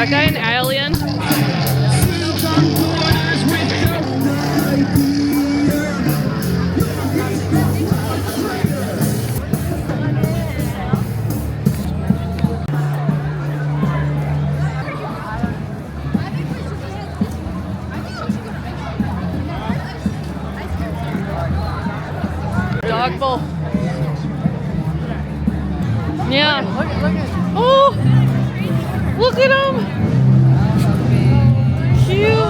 that guy an alien? Dog bowl. Yeah. Oh, look at him. Cute.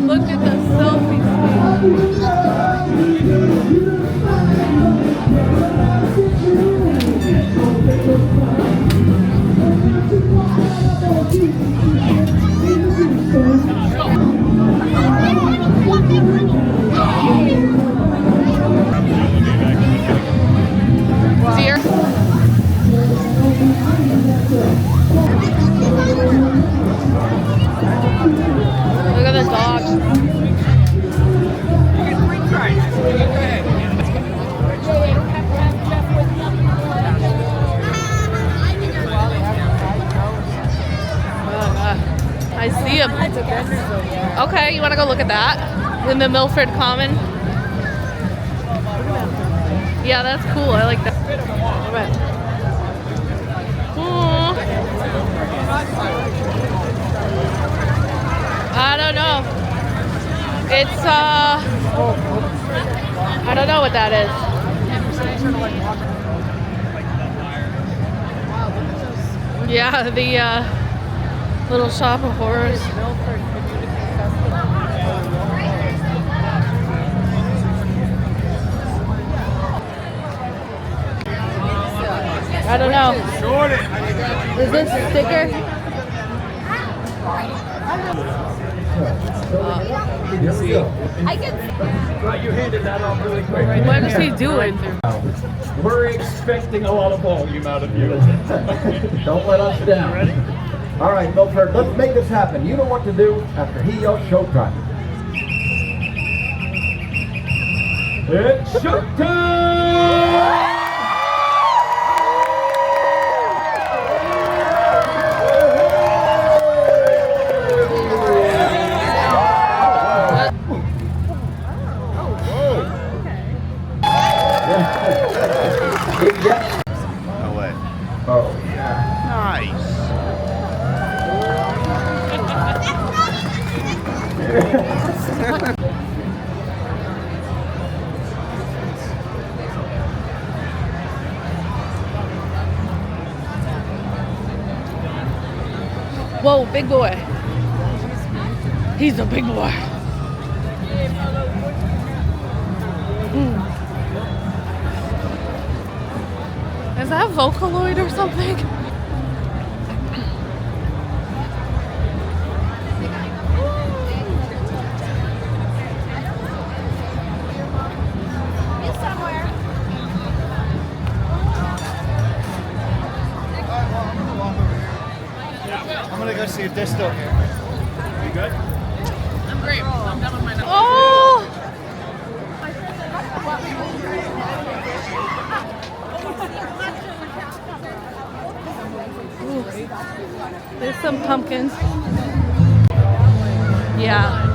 Look at the selfie deer. Look at the dog. I see him. Okay, you want to go look at that? In the Milford Common? Yeah, that's cool. I like that. Alright. I don't know. It's I don't know what that is. Yeah, the little shop of horrors. I don't know. Is this a sticker? Right, you handed that off really quick. What is he doing? We're expecting a lot of volume out of you. Don't let us down. All right, Milford, let's make this happen. You know what to do after he yells showtime. It's showtime! No way. Oh, yeah. Nice. Whoa, big boy. He's a big boy. Is that Vocaloid or something? I'm gonna go see if they're still here. You good? I'm great. I'm done with my notes. Oh! Ooh. There's some pumpkins. Yeah.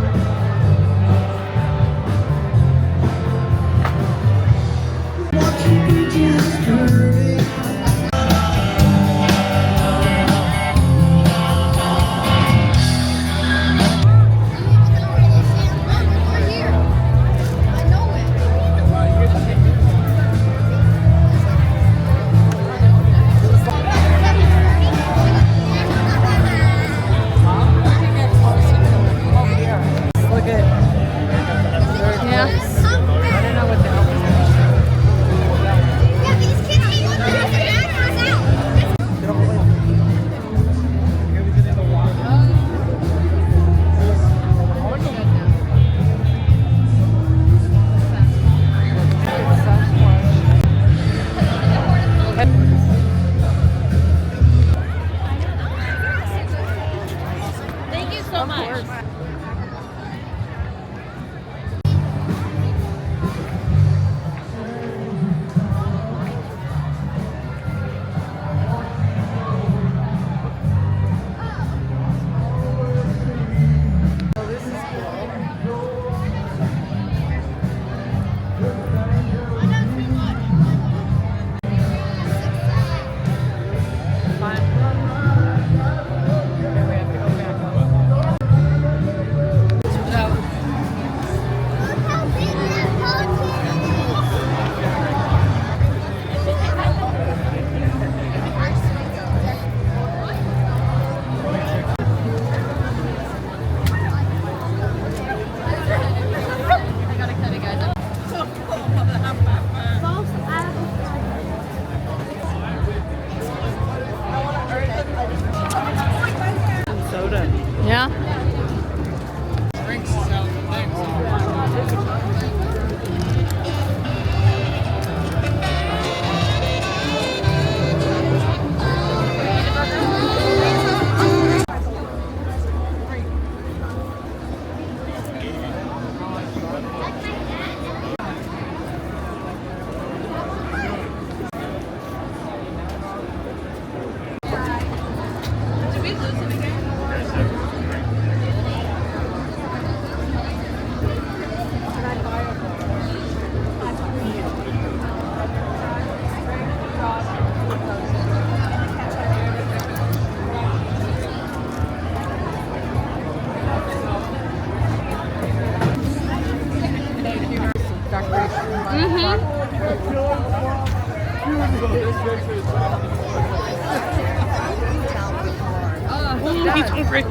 Ooh, he's hungry.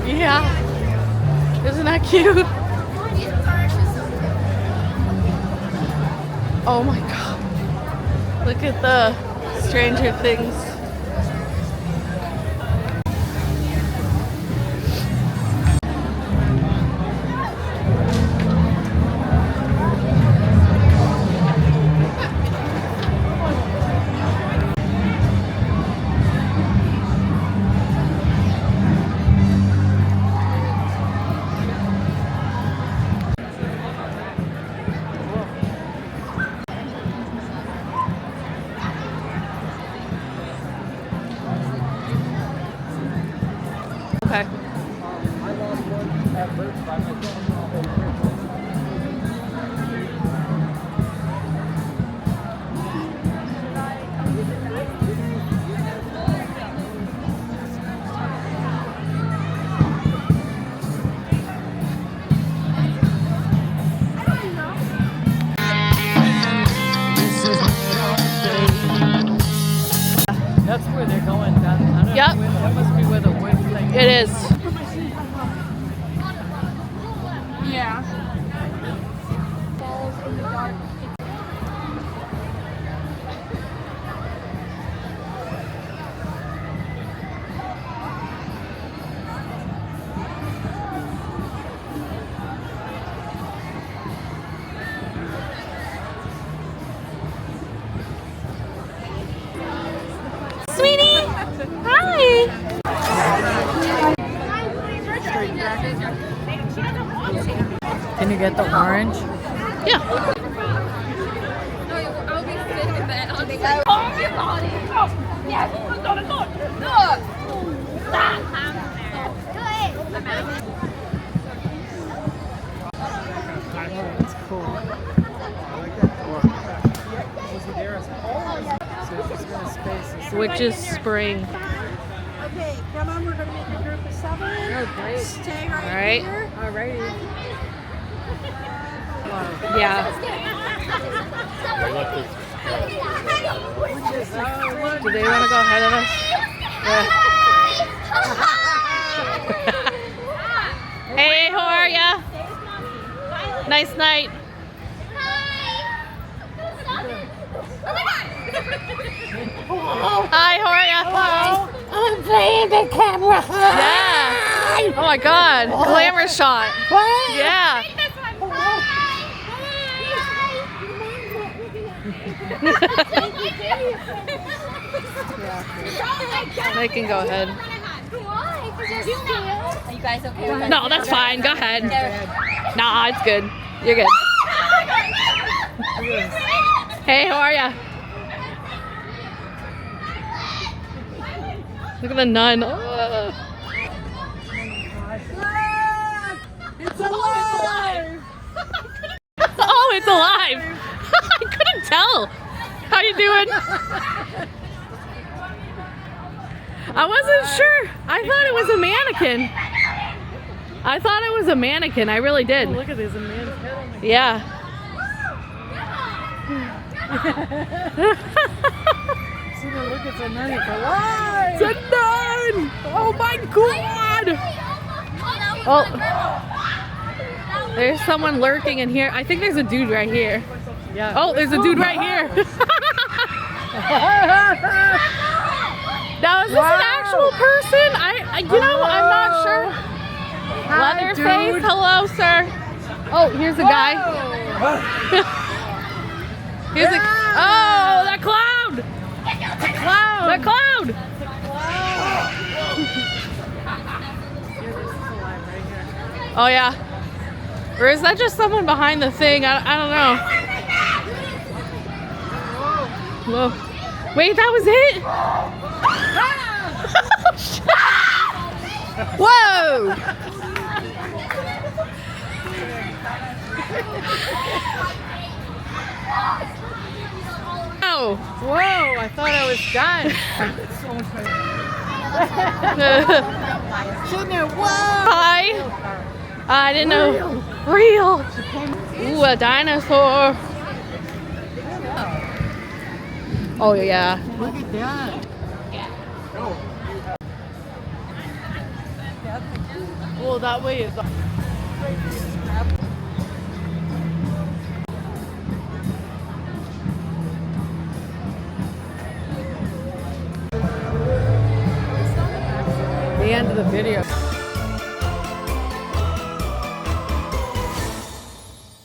Yeah. Isn't that cute? Oh my god. Look at the Stranger Things. Okay. I lost one at first by myself. That's where they're going down. Yep. That must be where the wind thing is. It is. Yeah. Falls in the dark. Sweetie! Hi! Can you get the orange? Yeah. That's cool. I like that door. So it's just gonna space. Which is spring. Okay, come on, we're gonna make a group of 7. Oh, great. Stay right, All right. here. Alrighty. Yeah. Do they want to go ahead of us? Hey, how are ya? Nice night. Hi, how are ya? Hello. I'm playing the camera. Yeah. Oh my God. Glamour shot. Yeah. They can go ahead. Are you guys okay with that? No, that's fine. Go ahead. Nah, it's good. You're good. Hey, how are ya? Look at the nun. Oh. It's alive! Oh, it's alive. I couldn't tell. How you doing? I wasn't sure. I thought it was a mannequin. I thought it was a mannequin. I really did. Oh, look at this, a man's head on the Yeah. See the look, it's a nun, it's alive! It's a nun! Oh my God! Oh, there's someone lurking in here. I think there's a dude right here. Yeah. Oh, there's a dude right here. Now, is this an actual person? You know, I'm not sure. Leatherface, dude. hello, sir. Oh, here's a guy. Here's a. Oh, that cloud! That cloud! Oh yeah. Or is that just someone behind the thing? I don't know. Whoa. Wait, that was it? Whoa! Oh. Whoa, I thought I was done. Hi. I didn't know. Real. Ooh, a dinosaur. Oh yeah. Look at that. Well, that way is. The end of the video.